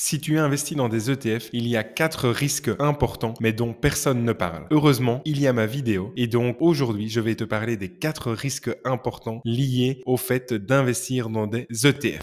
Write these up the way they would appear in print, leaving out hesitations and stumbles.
Si tu investis dans des ETF, il y a 4 risques importants, mais dont personne ne parle. Heureusement, il y a ma vidéo, et donc aujourd'hui, je vais te parler des 4 risques importants liés au fait d'investir dans des ETF.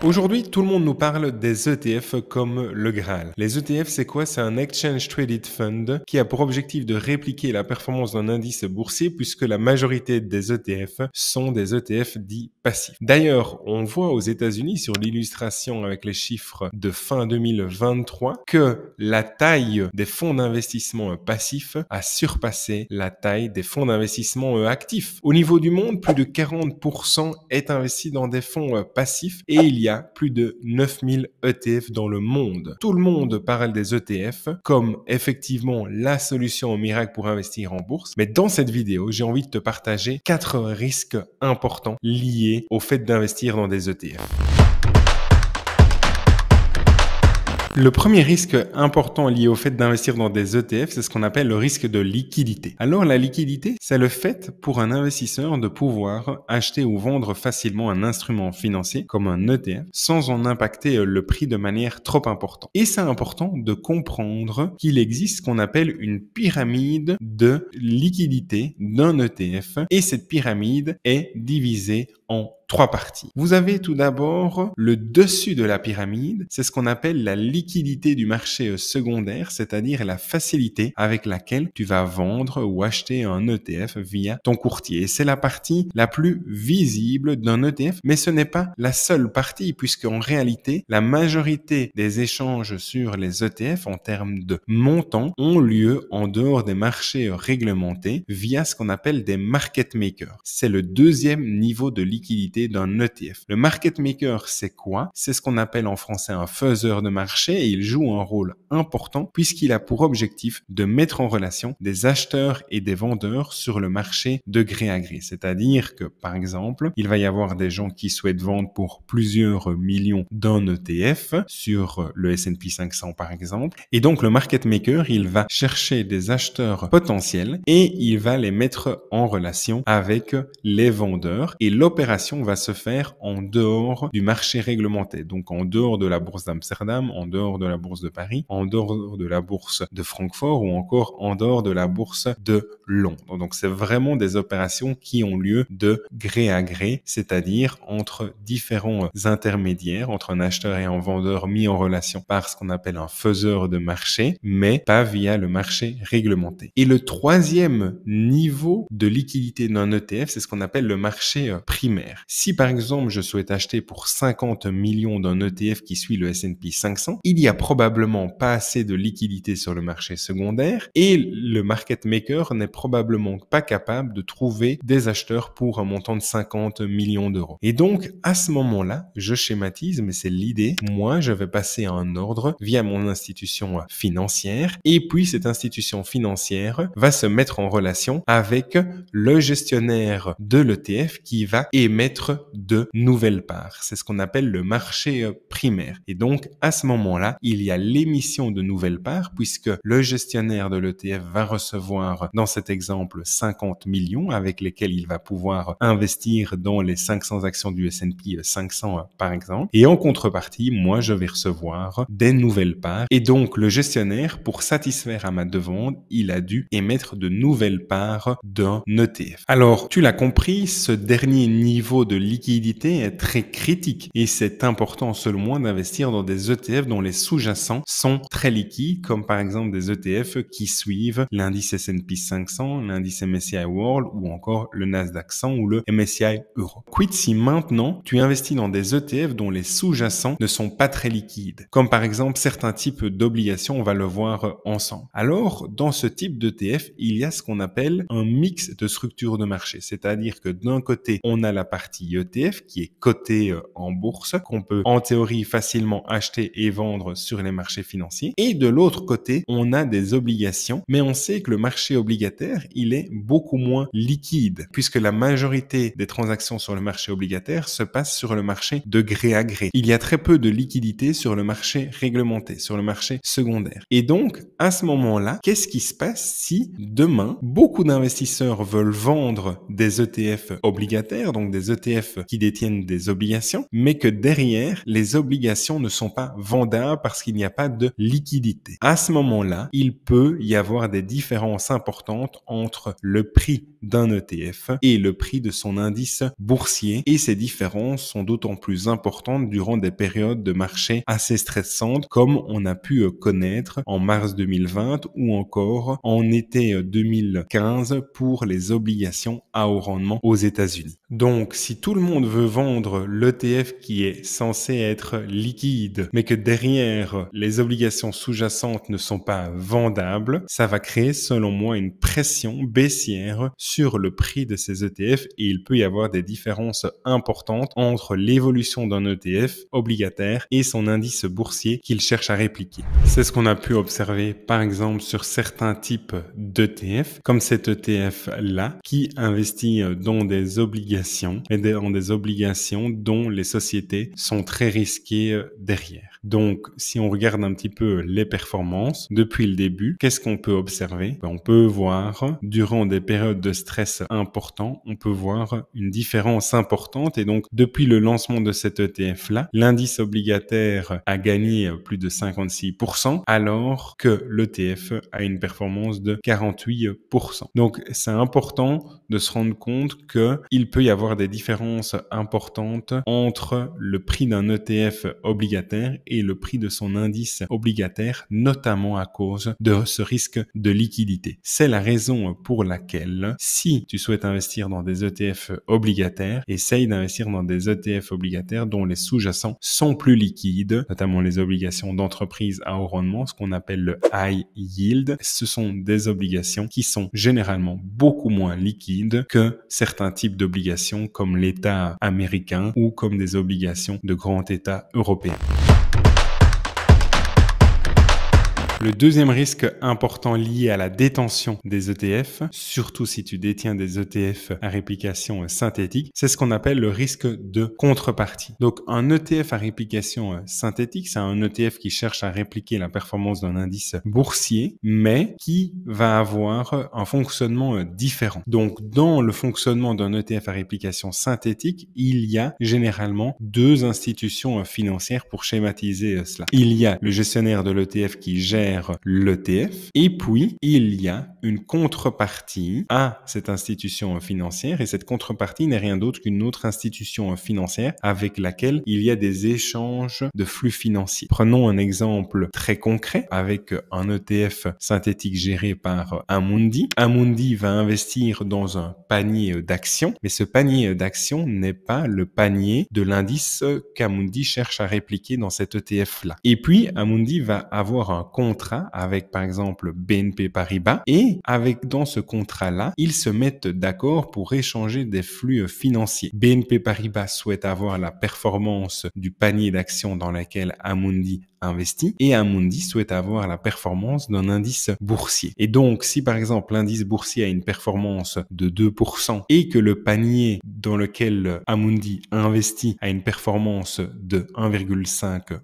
Aujourd'hui, tout le monde nous parle des ETF comme le Graal. Les ETF, c'est quoi? C'est un Exchange Traded Fund qui a pour objectif de répliquer la performance d'un indice boursier puisque la majorité des ETF sont des ETF dits passifs. D'ailleurs, on voit aux États-Unis sur l'illustration avec les chiffres de fin 2023 que la taille des fonds d'investissement passifs a surpassé la taille des fonds d'investissement actifs. Au niveau du monde, plus de 40% est investi dans des fonds passifs et il y a plus de 9000 ETF dans le monde. Tout le monde parle des ETF comme effectivement la solution au miracle pour investir en bourse. Mais dans cette vidéo, j'ai envie de te partager 4 risques importants liés au fait d'investir dans des ETF. Le premier risque important lié au fait d'investir dans des ETF, c'est ce qu'on appelle le risque de liquidité. Alors la liquidité, c'est le fait pour un investisseur de pouvoir acheter ou vendre facilement un instrument financier comme un ETF sans en impacter le prix de manière trop importante. Et c'est important de comprendre qu'il existe ce qu'on appelle une pyramide de liquidité d'un ETF et cette pyramide est divisée en 3 parties. Vous avez tout d'abord le dessus de la pyramide, c'est ce qu'on appelle la liquidité du marché secondaire, c'est-à-dire la facilité avec laquelle tu vas vendre ou acheter un ETF via ton courtier. Et c'est la partie la plus visible d'un ETF, mais ce n'est pas la seule partie puisqu'en réalité, la majorité des échanges sur les ETF en termes de montant ont lieu en dehors des marchés réglementés via ce qu'on appelle des market makers. C'est le deuxième niveau de liquidité d'un ETF. Le market maker, c'est quoi? C'est ce qu'on appelle en français un faiseur de marché et il joue un rôle important puisqu'il a pour objectif de mettre en relation des acheteurs et des vendeurs sur le marché de gré à gré. C'est-à-dire que, par exemple, il va y avoir des gens qui souhaitent vendre pour plusieurs millions d'un ETF sur le S&P 500 par exemple. Et donc, le market maker, il va chercher des acheteurs potentiels et il va les mettre en relation avec les vendeurs et l'opération va se faire en dehors du marché réglementé, donc en dehors de la bourse d'Amsterdam, en dehors de la bourse de Paris, en dehors de la bourse de Francfort ou encore en dehors de la bourse de Londres. Donc c'est vraiment des opérations qui ont lieu de gré à gré, c'est-à-dire entre différents intermédiaires, entre un acheteur et un vendeur mis en relation par ce qu'on appelle un faiseur de marché, mais pas via le marché réglementé. Et le troisième niveau de liquidité d'un ETF, c'est ce qu'on appelle le marché primaire. Si par exemple je souhaite acheter pour 50 millions d'un ETF qui suit le S&P 500, il y a probablement pas assez de liquidité sur le marché secondaire et le market maker n'est probablement pas capable de trouver des acheteurs pour un montant de 50 millions d'euros. Et donc à ce moment-là, je schématise, mais c'est l'idée, moi je vais passer un ordre via mon institution financière et puis cette institution financière va se mettre en relation avec le gestionnaire de l'ETF qui va émettre de nouvelles parts. C'est ce qu'on appelle le marché primaire. Et donc, à ce moment-là, il y a l'émission de nouvelles parts puisque le gestionnaire de l'ETF va recevoir, dans cet exemple, 50 millions avec lesquels il va pouvoir investir dans les 500 actions du S&P 500, par exemple. Et en contrepartie, moi, je vais recevoir des nouvelles parts. Et donc, le gestionnaire, pour satisfaire à ma demande, il a dû émettre de nouvelles parts d'un ETF. Alors, tu l'as compris, ce dernier niveau de liquidité est très critique et c'est important selon moi d'investir dans des ETF dont les sous-jacents sont très liquides comme par exemple des ETF qui suivent l'indice S&P 500, l'indice MSCI World ou encore le Nasdaq 100 ou le MSCI Euro. Quid si maintenant tu investis dans des ETF dont les sous-jacents ne sont pas très liquides comme par exemple certains types d'obligations, on va le voir ensemble. Alors dans ce type d'ETF, il y a ce qu'on appelle un mix de structures de marché, c'est-à-dire que d'un côté on a la partie ETF qui est cotée en bourse, qu'on peut en théorie facilement acheter et vendre sur les marchés financiers. Et de l'autre côté, on a des obligations, mais on sait que le marché obligataire, il est beaucoup moins liquide, puisque la majorité des transactions sur le marché obligataire se passent sur le marché de gré à gré. Il y a très peu de liquidité sur le marché réglementé, sur le marché secondaire. Et donc, à ce moment-là, qu'est-ce qui se passe si demain, beaucoup d'investisseurs veulent vendre des ETF obligataires, donc des ETF qui détiennent des obligations, mais que derrière, les obligations ne sont pas vendables parce qu'il n'y a pas de liquidité. À ce moment-là, il peut y avoir des différences importantes entre le prix d'un ETF et le prix de son indice boursier, et ces différences sont d'autant plus importantes durant des périodes de marché assez stressantes comme on a pu connaître en mars 2020 ou encore en été 2015 pour les obligations à haut rendement aux États-Unis. Donc, si tout le monde veut vendre l'ETF qui est censé être liquide, mais que derrière les obligations sous-jacentes ne sont pas vendables, ça va créer, selon moi, une pression baissière sur le prix de ces ETF, et il peut y avoir des différences importantes entre l'évolution d'un ETF obligataire et son indice boursier qu'il cherche à répliquer. C'est ce qu'on a pu observer, par exemple, sur certains types d'ETF, comme cet ETF-là, qui investit dans des obligations et dans des obligations dont les sociétés sont très risquées derrière. Donc, si on regarde un petit peu les performances depuis le début, qu'est-ce qu'on peut observer? On peut voir, durant des périodes de stress importants, on peut voir une différence importante, et donc, depuis le lancement de cet ETF-là, l'indice obligataire a gagné plus de 56%, alors que l'ETF a une performance de 48%. Donc, c'est important de se rendre compte qu'il peut y avoir des différences importantes entre le prix d'un ETF obligataire et le prix de son indice obligataire, notamment à cause de ce risque de liquidité. C'est la raison pour laquelle, si tu souhaites investir dans des ETF obligataires, essaye d'investir dans des ETF obligataires dont les sous-jacents sont plus liquides, notamment les obligations d'entreprise à haut rendement, ce qu'on appelle le high yield. Ce sont des obligations qui sont généralement beaucoup moins liquides que certains types d'obligations comme l'État américain ou comme des obligations de grands États européens. Le deuxième risque important lié à la détention des ETF, surtout si tu détiens des ETF à réplication synthétique, c'est ce qu'on appelle le risque de contrepartie. Donc, un ETF à réplication synthétique, c'est un ETF qui cherche à répliquer la performance d'un indice boursier, mais qui va avoir un fonctionnement différent. Donc, dans le fonctionnement d'un ETF à réplication synthétique, il y a généralement deux institutions financières pour schématiser cela. Il y a le gestionnaire de l'ETF qui gère l'ETF, et puis il y a une contrepartie à cette institution financière, et cette contrepartie n'est rien d'autre qu'une autre institution financière avec laquelle il y a des échanges de flux financiers. Prenons un exemple très concret avec un ETF synthétique géré par Amundi. Amundi va investir dans un panier d'actions, mais ce panier d'actions n'est pas le panier de l'indice qu'Amundi cherche à répliquer dans cet ETF-là. Et puis Amundi va avoir un contrat avec, par exemple, BNP Paribas, et dans ce contrat-là, ils se mettent d'accord pour échanger des flux financiers. BNP Paribas souhaite avoir la performance du panier d'actions dans lequel Amundi investit, et Amundi souhaite avoir la performance d'un indice boursier. Et donc, si par exemple l'indice boursier a une performance de 2% et que le panier dans lequel Amundi investit a une performance de 1,5%,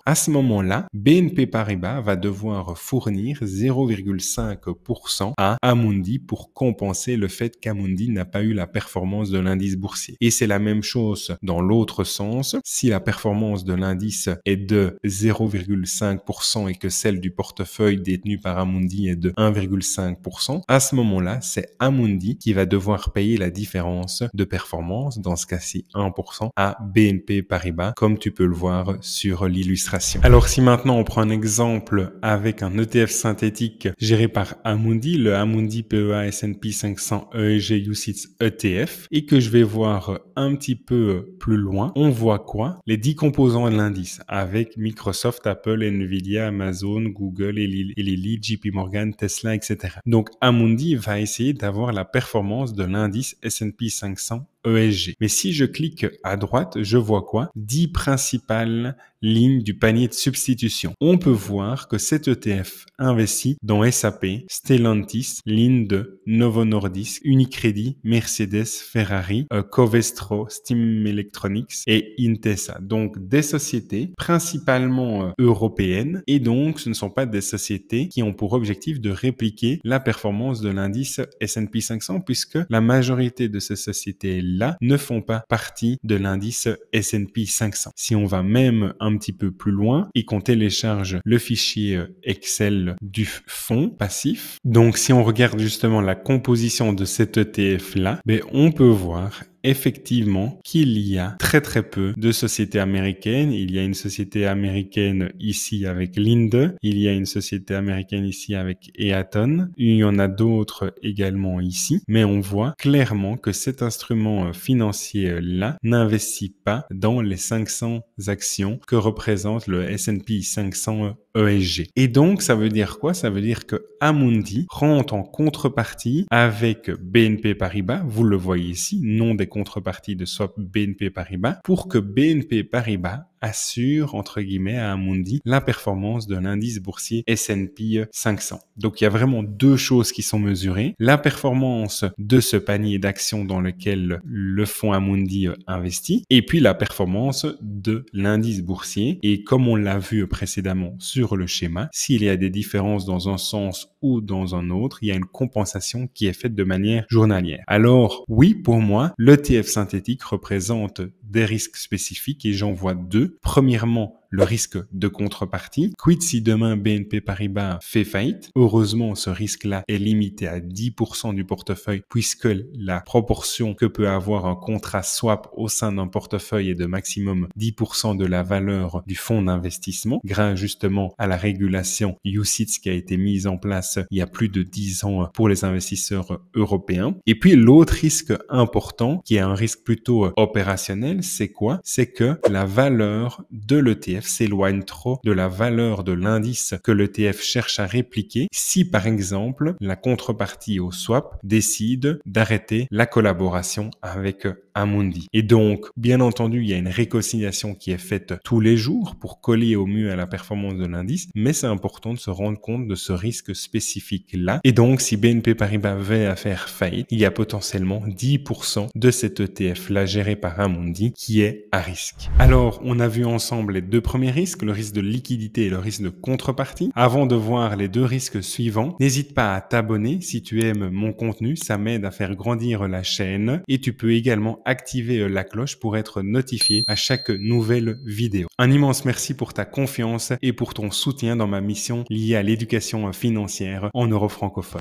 à ce moment-là, BNP Paribas va devoir fournir 0,5% à Amundi pour compenser le fait qu'Amundi n'a pas eu la performance de l'indice boursier. Et c'est la même chose dans l'autre sens. Si la performance de l'indice est de 0,5% et que celle du portefeuille détenu par Amundi est de 1,5%, à ce moment-là, c'est Amundi qui va devoir payer la différence de performance, dans ce cas-ci 1%, à BNP Paribas, comme tu peux le voir sur l'illustration. Alors si maintenant on prend un exemple avec un ETF synthétique géré par Amundi, le Amundi PEA S&P 500 ESG UCITS ETF, et que je vais voir un petit peu plus loin, on voit quoi? Les 10 composants de l'indice avec Microsoft, Apple, Nvidia, Amazon, Google, Eli, JP Morgan, Tesla, etc. Donc Amundi va essayer d'avoir la performance de l'indice S&P 500 ESG. Mais si je clique à droite, je vois quoi? 10 principales lignes du panier de substitution. On peut voir que cet ETF investit dans SAP, Stellantis, Linde, Novo Nordisk, Unicredit, Mercedes, Ferrari, Covestro, Steam Electronics et Intesa. Donc des sociétés principalement européennes, et donc ce ne sont pas des sociétés qui ont pour objectif de répliquer la performance de l'indice S&P 500, puisque la majorité de ces sociétés ETF-là ne font pas partie de l'indice S&P 500. Si on va même un petit peu plus loin et qu'on télécharge le fichier Excel du fonds passif, donc si on regarde justement la composition de cet ETF-là, on peut voir effectivement qu'il y a très très peu de sociétés américaines. Il y a une société américaine ici avec Linde, il y a une société américaine ici avec Eaton, il y en a d'autres également ici, mais on voit clairement que cet instrument financier-là n'investit pas dans les 500 actions que représente le S&P 500 ESG. Et donc, ça veut dire quoi? Ça veut dire que Amundi rentre en contrepartie avec BNP Paribas, vous le voyez ici, nom des contreparties de swap BNP Paribas, pour que BNP Paribas assure, entre guillemets, à Amundi la performance de l'indice boursier S&P 500. Donc, il y a vraiment deux choses qui sont mesurées. La performance de ce panier d'actions dans lequel le fonds Amundi investit, et puis la performance de l'indice boursier. Et comme on l'a vu précédemment sur le schéma, s'il y a des différences dans un sens ou dans un autre, il y a une compensation qui est faite de manière journalière. Alors, oui, pour moi, l'ETF synthétique représente des risques spécifiques et j'en vois deux. Premièrement, le risque de contrepartie. Quid si demain BNP Paribas fait faillite? Heureusement, ce risque-là est limité à 10% du portefeuille puisque la proportion que peut avoir un contrat swap au sein d'un portefeuille est de maximum 10% de la valeur du fonds d'investissement grâce justement à la régulation UCITS qui a été mise en place il y a plus de 10 ans pour les investisseurs européens. Et puis l'autre risque important qui est un risque plutôt opérationnel, c'est quoi? C'est que la valeur de l'ETF s'éloigne trop de la valeur de l'indice que l'ETF cherche à répliquer si par exemple la contrepartie au swap décide d'arrêter la collaboration avec Amundi. Et donc, bien entendu, il y a une réconciliation qui est faite tous les jours pour coller au mieux à la performance de l'indice, mais c'est important de se rendre compte de ce risque spécifique-là. Et donc, si BNP Paribas veut à faire faillite, il y a potentiellement 10% de cet ETF-là géré par Amundi qui est à risque. Alors, on a vu ensemble les deux premiers risques, le risque de liquidité et le risque de contrepartie. Avant de voir les deux risques suivants, n'hésite pas à t'abonner si tu aimes mon contenu, ça m'aide à faire grandir la chaîne et tu peux également activer la cloche pour être notifié à chaque nouvelle vidéo. Un immense merci pour ta confiance et pour ton soutien dans ma mission liée à l'éducation financière en euro-francophone.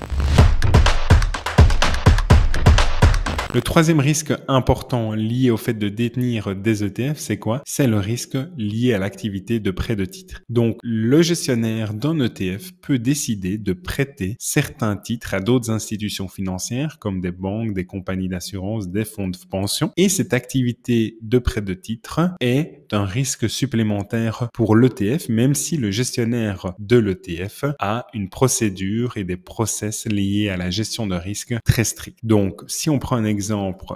Le troisième risque important lié au fait de détenir des ETF, c'est quoi? C'est le risque lié à l'activité de prêt de titres. Donc, le gestionnaire d'un ETF peut décider de prêter certains titres à d'autres institutions financières comme des banques, des compagnies d'assurance, des fonds de pension. Et cette activité de prêt de titres est un risque supplémentaire pour l'ETF, même si le gestionnaire de l'ETF a une procédure et des process liés à la gestion de risque très stricts. Donc, si on prend un exemple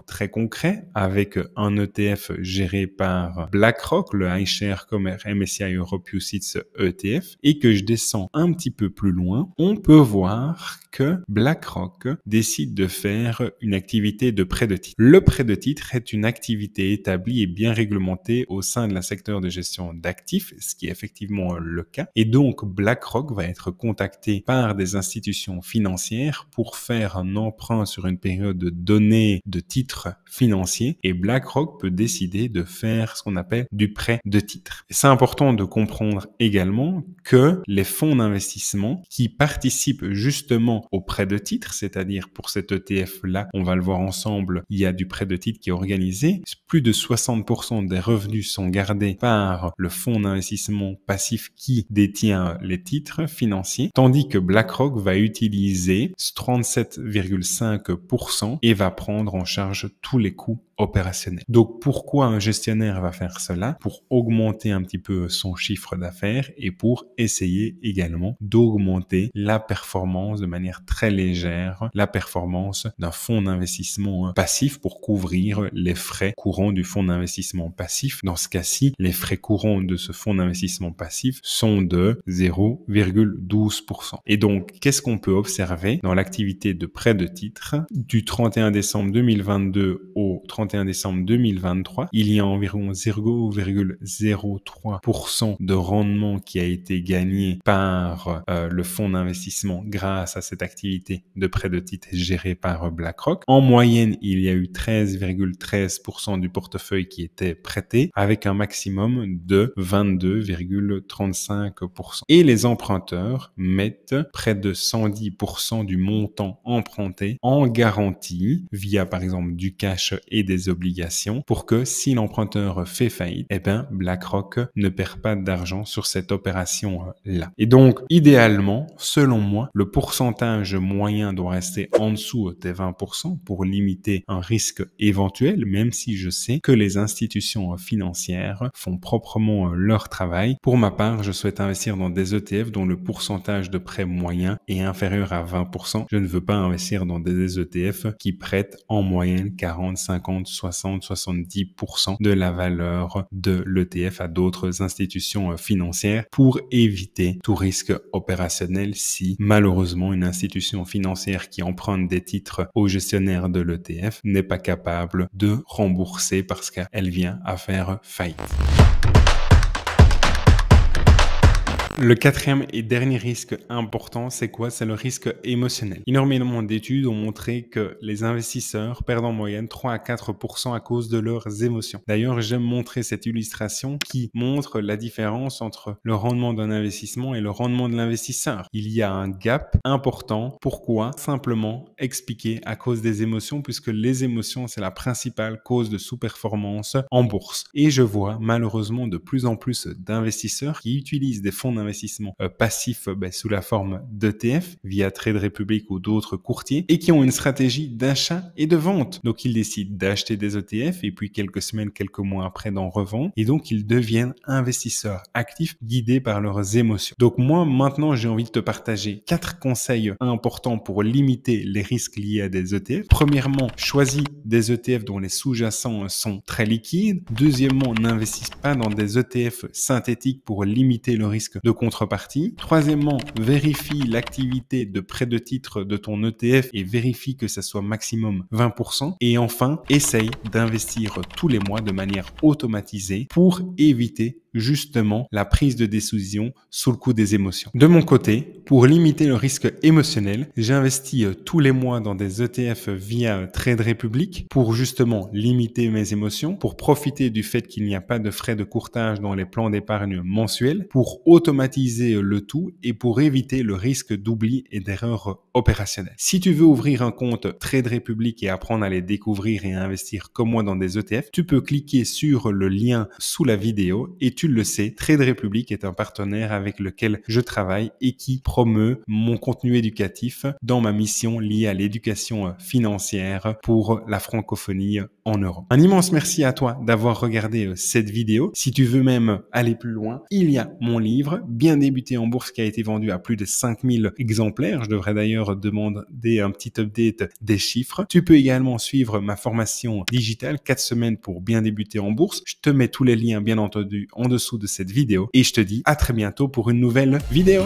très concret avec un ETF géré par BlackRock, le iShares MSCI Europe UCITS ETF, et que je descends un petit peu plus loin, on peut voir que BlackRock décide de faire une activité de prêt de titres. Le prêt de titres est une activité établie et bien réglementée au sein de la secteur de gestion d'actifs, ce qui est effectivement le cas. Et donc, BlackRock va être contacté par des institutions financières pour faire un emprunt sur une période donnée de titres financiers et BlackRock peut décider de faire ce qu'on appelle du prêt de titres. C'est important de comprendre également que les fonds d'investissement qui participent justement au prêt de titres, c'est-à-dire pour cet ETF-là, on va le voir ensemble, il y a du prêt de titres qui est organisé. Plus de 60% des revenus sont gardés par le fonds d'investissement passif qui détient les titres financiers, tandis que BlackRock va utiliser 37,5% et va prendre en charge tous les coûts opérationnel. Donc, pourquoi un gestionnaire va faire cela? Pour augmenter un petit peu son chiffre d'affaires et pour essayer également d'augmenter la performance de manière très légère, la performance d'un fonds d'investissement passif pour couvrir les frais courants du fonds d'investissement passif. Dans ce cas-ci, les frais courants de ce fonds d'investissement passif sont de 0,12%. Et donc, qu'est-ce qu'on peut observer dans l'activité de prêt de titres du 31 décembre 2022 au 31 31 décembre 2023, il y a environ 0,03% de rendement qui a été gagné par le fonds d'investissement grâce à cette activité de prêt de titres gérée par BlackRock. En moyenne, il y a eu 13,13% du portefeuille qui était prêté avec un maximum de 22,35%. Et les emprunteurs mettent près de 110% du montant emprunté en garantie via par exemple du cash et des obligations pour que si l'emprunteur fait faillite, eh ben BlackRock ne perd pas d'argent sur cette opération-là. Et donc, idéalement, selon moi, le pourcentage moyen doit rester en dessous des 20% pour limiter un risque éventuel, même si je sais que les institutions financières font proprement leur travail. Pour ma part, je souhaite investir dans des ETF dont le pourcentage de prêt moyen est inférieur à 20%. Je ne veux pas investir dans des ETF qui prêtent en moyenne 40, 50, 60, 70% de la valeur de l'ETF à d'autres institutions financières pour éviter tout risque opérationnel si malheureusement une institution financière qui emprunte des titres au gestionnaire de l'ETF n'est pas capable de rembourser parce qu'elle vient à faire faillite. Le quatrième et dernier risque important, c'est quoi? C'est le risque émotionnel. Énormément d'études ont montré que les investisseurs perdent en moyenne 3 à 4% à cause de leurs émotions. D'ailleurs, j'aime montrer cette illustration qui montre la différence entre le rendement d'un investissement et le rendement de l'investisseur. Il y a un gap important. Pourquoi? Simplement expliquer à cause des émotions, puisque les émotions, c'est la principale cause de sous-performance en bourse. Et je vois malheureusement de plus en plus d'investisseurs qui utilisent des fonds d'investissement passifs sous la forme d'ETF via Trade Republic ou d'autres courtiers et qui ont une stratégie d'achat et de vente. Donc ils décident d'acheter des ETF et puis quelques semaines, quelques mois après d'en revendre et donc ils deviennent investisseurs actifs guidés par leurs émotions. Donc moi maintenant j'ai envie de te partager 4 conseils importants pour limiter les risques liés à des ETF. Premièrement, choisis des ETF dont les sous-jacents sont très liquides. Deuxièmement, n'investis pas dans des ETF synthétiques pour limiter le risque de contrepartie. Troisièmement, vérifie l'activité de prêt de titre de ton ETF et vérifie que ça soit maximum 20%. Et enfin, essaye d'investir tous les mois de manière automatisée pour éviter justement la prise de décision sous le coup des émotions. De mon côté, pour limiter le risque émotionnel, j'investis tous les mois dans des ETF via Trade Republic pour justement limiter mes émotions, pour profiter du fait qu'il n'y a pas de frais de courtage dans les plans d'épargne mensuels, pour automatiser le tout et pour éviter le risque d'oubli et d'erreur opérationnelle. Si tu veux ouvrir un compte Trade Republic et apprendre à les découvrir et à investir comme moi dans des ETF, tu peux cliquer sur le lien sous la vidéo et tu le sais, Trade Republic est un partenaire avec lequel je travaille et qui promeut mon contenu éducatif dans ma mission liée à l'éducation financière pour la francophonie en Europe. Un immense merci à toi d'avoir regardé cette vidéo. Si tu veux même aller plus loin, il y a mon livre Bien débuter en bourse qui a été vendu à plus de 5000 exemplaires. Je devrais d'ailleurs demander un petit update des chiffres. Tu peux également suivre ma formation digitale 4 semaines pour bien débuter en bourse. Je te mets tous les liens bien entendu en dessous de cette vidéo et je te dis à très bientôt pour une nouvelle vidéo.